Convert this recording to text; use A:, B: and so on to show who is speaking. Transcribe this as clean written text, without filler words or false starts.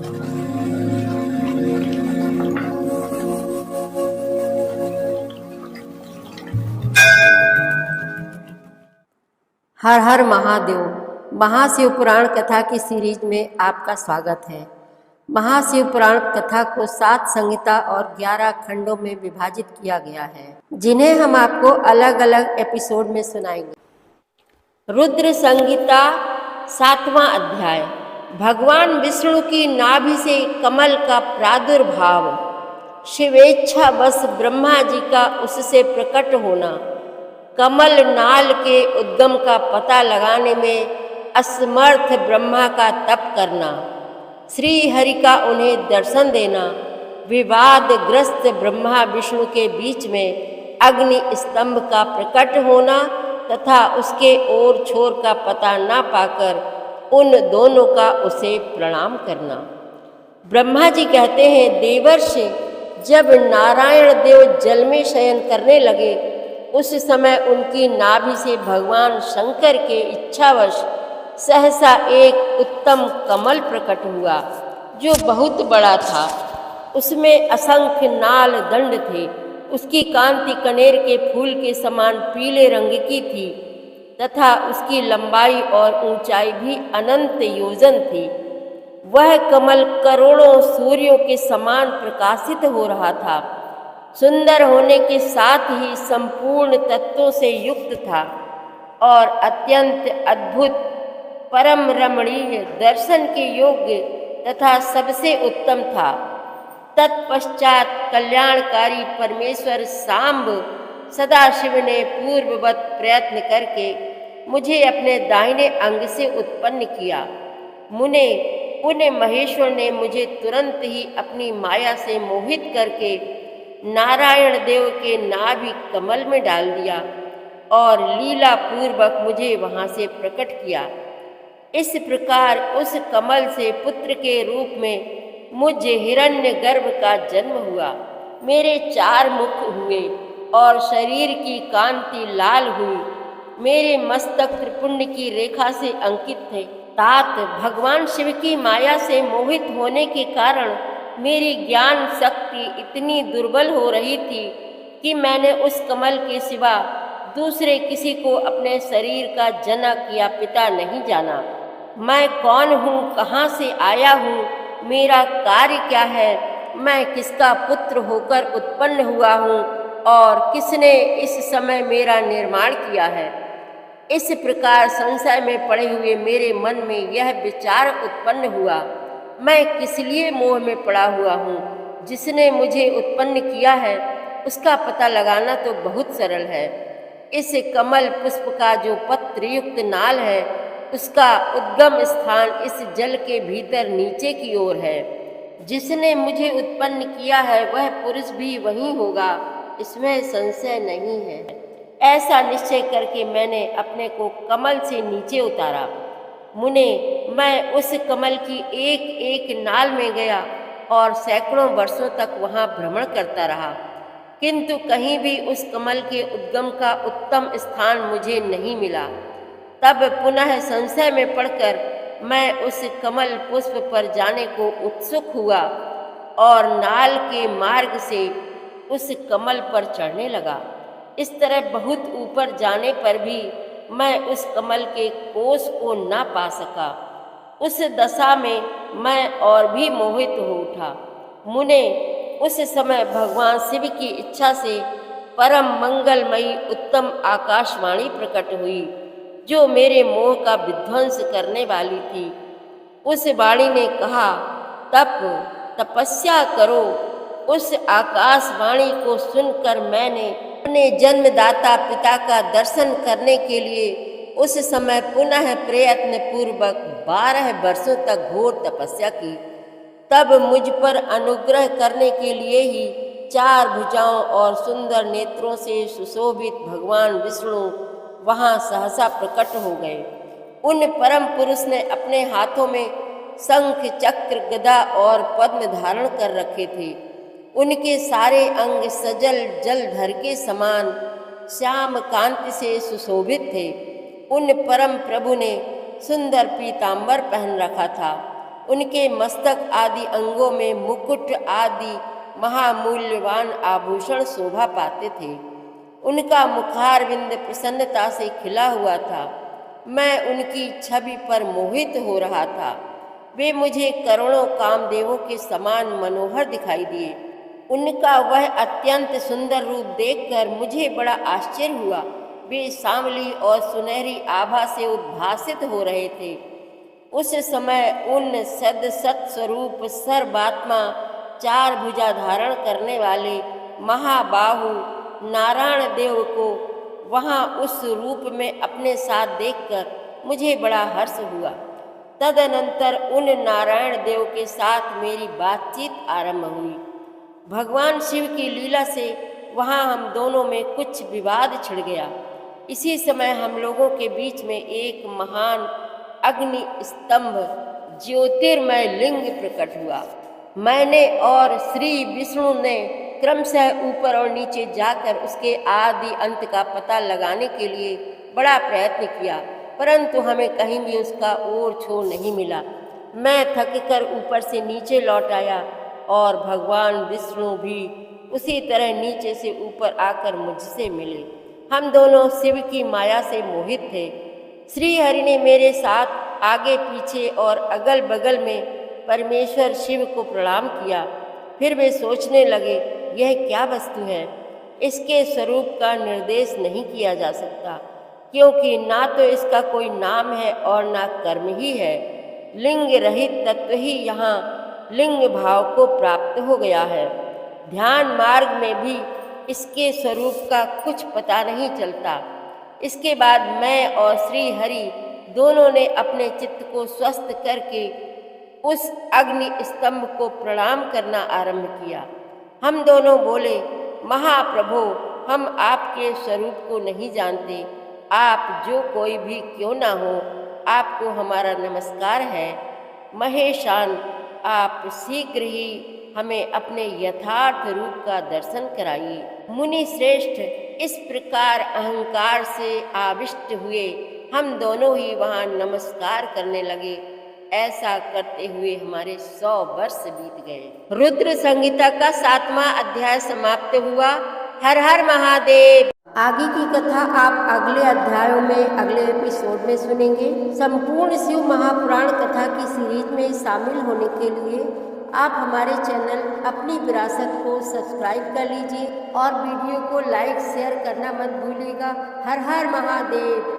A: हर हर महादेव। महाशिव पुराण कथा की सीरीज में आपका स्वागत है। महाशिव पुराण कथा को 7 संहिता और 11 खंडों में विभाजित किया गया है, जिन्हें हम आपको अलग अलग एपिसोड में सुनाएंगे। रुद्र संहिता 7वां अध्याय। भगवान विष्णु की नाभि से कमल का प्रादुर्भाव। शिवेच्छा बस ब्रह्मा जी का उससे प्रकट होना। कमल नाल के उद्गम का पता लगाने में असमर्थ ब्रह्मा का तप करना। श्री हरि का उन्हें दर्शन देना। विवादग्रस्त ब्रह्मा विष्णु के बीच में अग्नि स्तंभ का प्रकट होना तथा उसके ओर छोर का पता ना पाकर उन दोनों का उसे प्रणाम करना। ब्रह्मा जी कहते हैं, देवर्षि, जब नारायण देव जल में शयन करने लगे उस समय उनकी नाभि से भगवान शंकर के इच्छावश सहसा एक उत्तम कमल प्रकट हुआ, जो बहुत बड़ा था। उसमें असंख्य नाल दंड थे। उसकी कांति कनेर के फूल के समान पीले रंग की थी तथा उसकी लंबाई और ऊंचाई भी अनंत योजन थी। वह कमल करोड़ों सूर्यों के समान प्रकाशित हो रहा था। सुंदर होने के साथ ही संपूर्ण तत्वों से युक्त था और अत्यंत अद्भुत, परम रमणीय, दर्शन के योग्य तथा सबसे उत्तम था। तत्पश्चात कल्याणकारी परमेश्वर सांब सदाशिव ने पूर्ववत प्रयत्न करके मुझे अपने दाहिने अंग से उत्पन्न किया। उन महेश्वर ने मुझे तुरंत ही अपनी माया से मोहित करके नारायण देव के नाभि कमल में डाल दिया और लीला पूर्वक मुझे वहां से प्रकट किया। इस प्रकार उस कमल से पुत्र के रूप में मुझ हिरण्यगर्भ का जन्म हुआ। मेरे 4 मुख हुए और शरीर की कांति लाल हुई। मेरे मस्तक त्रिपुण्य की रेखा से अंकित थे। तात भगवान शिव की माया से मोहित होने के कारण मेरी ज्ञान शक्ति इतनी दुर्बल हो रही थी कि मैंने उस कमल के सिवा दूसरे किसी को अपने शरीर का जनक या पिता नहीं जाना। मैं कौन हूँ, कहाँ से आया हूँ, मेरा कार्य क्या है, मैं किसका पुत्र होकर उत्पन्न हुआ हूँ और किसने इस समय मेरा निर्माण किया है। इस प्रकार संशय में पड़े हुए मेरे मन में यह विचार उत्पन्न हुआ, मैं किस लिए मोह में पड़ा हुआ हूँ। जिसने मुझे उत्पन्न किया है उसका पता लगाना तो बहुत सरल है। इस कमल पुष्प का जो पत्र युक्त नाल है उसका उद्गम स्थान इस जल के भीतर नीचे की ओर है। जिसने मुझे उत्पन्न किया है वह पुरुष भी वही होगा, इसमें संशय नहीं है। ऐसा निश्चय करके मैंने अपने को कमल से नीचे उतारा। मुने, मैं उस कमल की एक एक नाल में गया और सैकड़ों वर्षों तक वहाँ भ्रमण करता रहा, किंतु कहीं भी उस कमल के उद्गम का उत्तम स्थान मुझे नहीं मिला। तब पुनः संशय में पड़कर मैं उस कमल पुष्प पर जाने को उत्सुक हुआ और नाल के मार्ग से उस कमल पर चढ़ने लगा। इस तरह बहुत ऊपर जाने पर भी मैं उस कमल के कोष को ना पा सका। उस दशा में मैं और भी मोहित हो उठा। मुने, उस समय भगवान शिव की इच्छा से परम मंगलमयी उत्तम आकाशवाणी प्रकट हुई, जो मेरे मोह का विध्वंस करने वाली थी। उस वाणी ने कहा, तपस्या करो। उस आकाशवाणी को सुनकर मैंने अपने जन्मदाता पिता का दर्शन करने के लिए उस समय पुनः प्रयत्न पूर्वक 12 वर्षों तक घोर तपस्या की। तब मुझ पर अनुग्रह करने के लिए ही 4 भुजाओं और सुंदर नेत्रों से सुशोभित भगवान विष्णु वहाँ सहसा प्रकट हो गए। उन परम पुरुष ने अपने हाथों में शंख, चक्र, गदा और पद्म धारण कर रखे थे। उनके सारे अंग सजल जलधर के समान श्याम कांति से सुशोभित थे। उन परम प्रभु ने सुंदर पीतांबर पहन रखा था। उनके मस्तक आदि अंगों में मुकुट आदि महामूल्यवान आभूषण शोभा पाते थे। उनका मुखारविंद प्रसन्नता से खिला हुआ था। मैं उनकी छवि पर मोहित हो रहा था। वे मुझे करोड़ों कामदेवों के समान मनोहर दिखाई दिए। उनका वह अत्यंत सुंदर रूप देखकर मुझे बड़ा आश्चर्य हुआ। वे सांवली और सुनहरी आभा से उद्भासित हो रहे थे। उस समय उन सदसत स्वरूप सर्वात्मा चार भुजा धारण करने वाले महाबाहु नारायण देव को वहाँ उस रूप में अपने साथ देखकर मुझे बड़ा हर्ष हुआ। तदनंतर उन नारायण देव के साथ मेरी बातचीत आरंभ हुई। भगवान शिव की लीला से वहाँ हम दोनों में कुछ विवाद छिड़ गया। इसी समय हम लोगों के बीच में एक महान अग्नि स्तंभ ज्योतिर्मय लिंग प्रकट हुआ। मैंने और श्री विष्णु ने क्रमशः ऊपर और नीचे जाकर उसके आदि अंत का पता लगाने के लिए बड़ा प्रयत्न किया, परंतु हमें कहीं भी उसका ओर छोर नहीं मिला। मैं थककर ऊपर से नीचे लौट आया और भगवान विष्णु भी उसी तरह नीचे से ऊपर आकर मुझसे मिले। हम दोनों शिव की माया से मोहित थे। श्री हरि ने मेरे साथ आगे पीछे और अगल बगल में परमेश्वर शिव को प्रणाम किया। फिर वे सोचने लगे, यह क्या वस्तु है? इसके स्वरूप का निर्देश नहीं किया जा सकता, क्योंकि ना तो इसका कोई नाम है और ना कर्म ही है। लिंग रहित तत्व ही यहाँ लिंग भाव को प्राप्त हो गया है। ध्यान मार्ग में भी इसके स्वरूप का कुछ पता नहीं चलता। इसके बाद मैं और श्री हरि दोनों ने अपने चित्त को स्वस्थ करके उस अग्नि स्तंभ को प्रणाम करना आरंभ किया। हम दोनों बोले, महाप्रभु, हम आपके स्वरूप को नहीं जानते। आप जो कोई भी क्यों ना हो, आपको हमारा नमस्कार है। महेशान, आप शीघ्र ही हमें अपने यथार्थ रूप का दर्शन कराइए। मुनि श्रेष्ठ, इस प्रकार अहंकार से आविष्ट हुए हम दोनों ही वहाँ नमस्कार करने लगे। ऐसा करते हुए हमारे 100 वर्ष बीत गए। रुद्र संहिता का 7वां अध्याय समाप्त हुआ। हर हर महादेव। आगे की कथा आप अगले अध्यायों में, अगले एपिसोड में सुनेंगे। संपूर्ण शिव महापुराण कथा की सीरीज में शामिल होने के लिए आप हमारे चैनल अपनी विरासत को सब्सक्राइब कर लीजिए और वीडियो को लाइक शेयर करना मत भूलिएगा। हर हर महादेव।